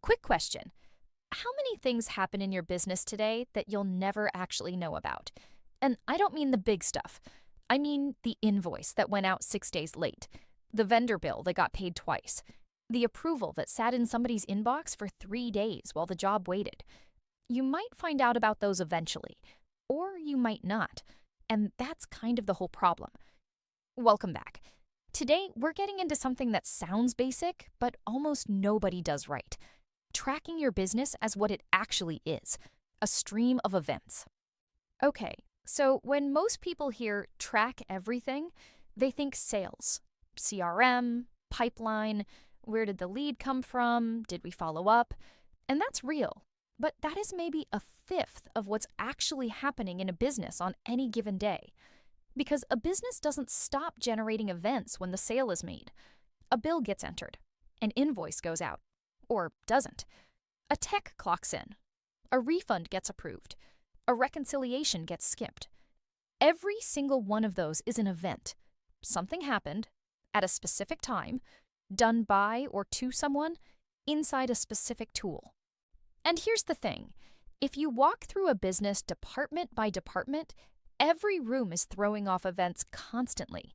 Quick question. How many things happen in your business today that you'll never actually know about? And I don't mean the big stuff. I mean the invoice that went out 6 days late, the vendor bill that got paid twice, the approval that sat in somebody's inbox for 3 days while the job waited. You might find out about those eventually, or you might not. And that's kind of the whole problem. Welcome back. Today, we're getting into something that sounds basic, but almost nobody does right. Tracking your business as what it actually is, a stream of events. Okay, so when most people hear track everything, they think sales, CRM, pipeline, where did the lead come from, did we follow up? And that's real, but that is maybe a fifth of what's actually happening in a business on any given day. Because a business doesn't stop generating events when the sale is made. A bill gets entered, an invoice goes out, or doesn't. A tech clocks in, a refund gets approved, a reconciliation gets skipped. Every single one of those is an event. Something happened, at a specific time, done by or to someone, inside a specific tool. And here's the thing. If you walk through a business department by department, every room is throwing off events constantly.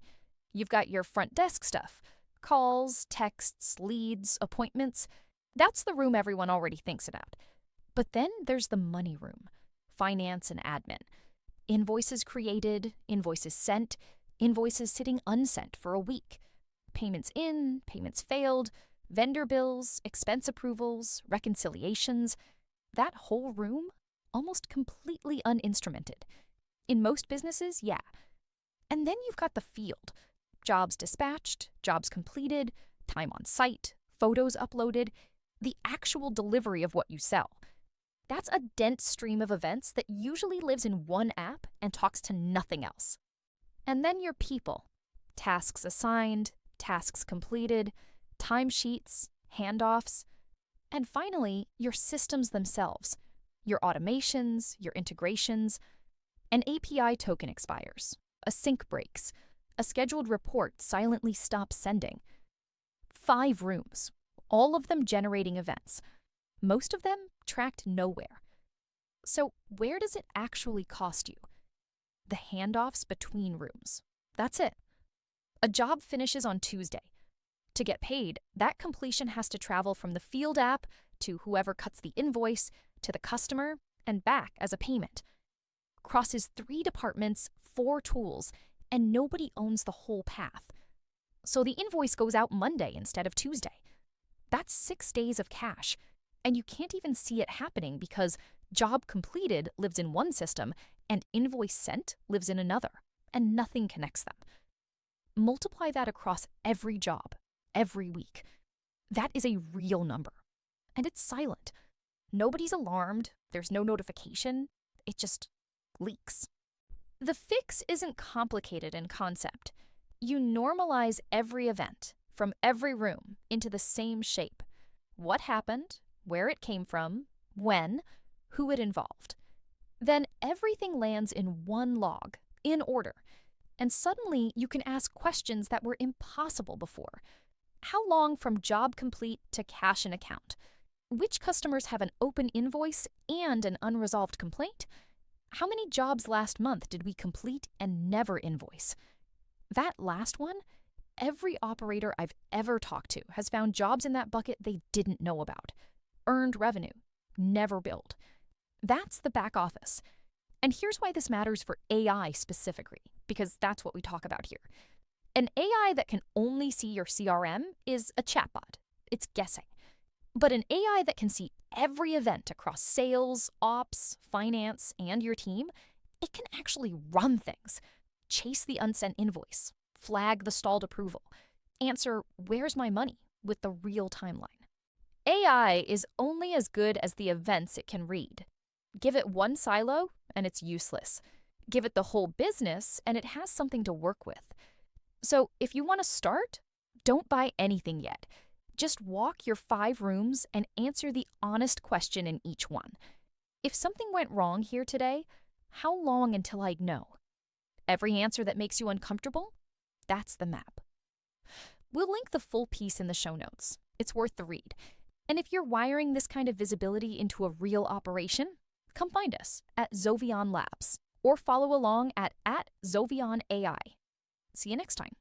You've got your front desk stuff, calls, texts, leads, appointments. That's the room everyone already thinks about. But then there's the money room, finance and admin. Invoices created, invoices sent, invoices sitting unsent for a week. Payments in, payments failed, vendor bills, expense approvals, reconciliations. That whole room, almost completely uninstrumented. In most businesses, yeah. And then you've got the field. Jobs dispatched, jobs completed, time on site, photos uploaded, the actual delivery of what you sell. That's a dense stream of events that usually lives in one app and talks to nothing else. And then your people. Tasks assigned, tasks completed, timesheets, handoffs. And finally, your systems themselves. Your automations, your integrations. An API token expires, a sync breaks, a scheduled report silently stops sending. 5 rooms, all of them generating events, most of them tracked nowhere. So where does it actually cost you? The handoffs between rooms. That's it. A job finishes on Tuesday. To get paid, that completion has to travel from the field app to whoever cuts the invoice to the customer and back as a payment. Crosses 3 departments, 4 tools, and nobody owns the whole path. So the invoice goes out Monday instead of Tuesday. That's 6 days of cash, and you can't even see it happening because job completed lives in one system and invoice sent lives in another, and nothing connects them. Multiply that across every job, every week. That is a real number. And it's silent. Nobody's alarmed, there's no notification, it just leaks. The fix isn't complicated in concept. You normalize every event from every room into the same shape. What happened, where it came from, when, who it involved. Then everything lands in one log, in order. And suddenly you can ask questions that were impossible before. How long from job complete to cash in account? Which customers have an open invoice and an unresolved complaint? How many jobs last month did we complete and never invoice? That last one, every operator I've ever talked to has found jobs in that bucket they didn't know about. Earned revenue, never billed. That's the back office. And here's why this matters for AI specifically, because that's what we talk about here. An AI that can only see your CRM is a chatbot. It's guessing. But an AI that can see every event across sales, ops, finance, and your team, it can actually run things. Chase the unsent invoice, flag the stalled approval, answer "where's my money?" with the real timeline. AI is only as good as the events it can read. Give it one silo, and it's useless. Give it the whole business, and it has something to work with. So if you want to start, don't buy anything yet. Just walk your 5 rooms and answer the honest question in each one. If something went wrong here today, how long until I'd know? Every answer that makes you uncomfortable? That's the map. We'll link the full piece in the show notes. It's worth the read. And if you're wiring this kind of visibility into a real operation, come find us at Xovion Labs or follow along at Xovion AI. See you next time.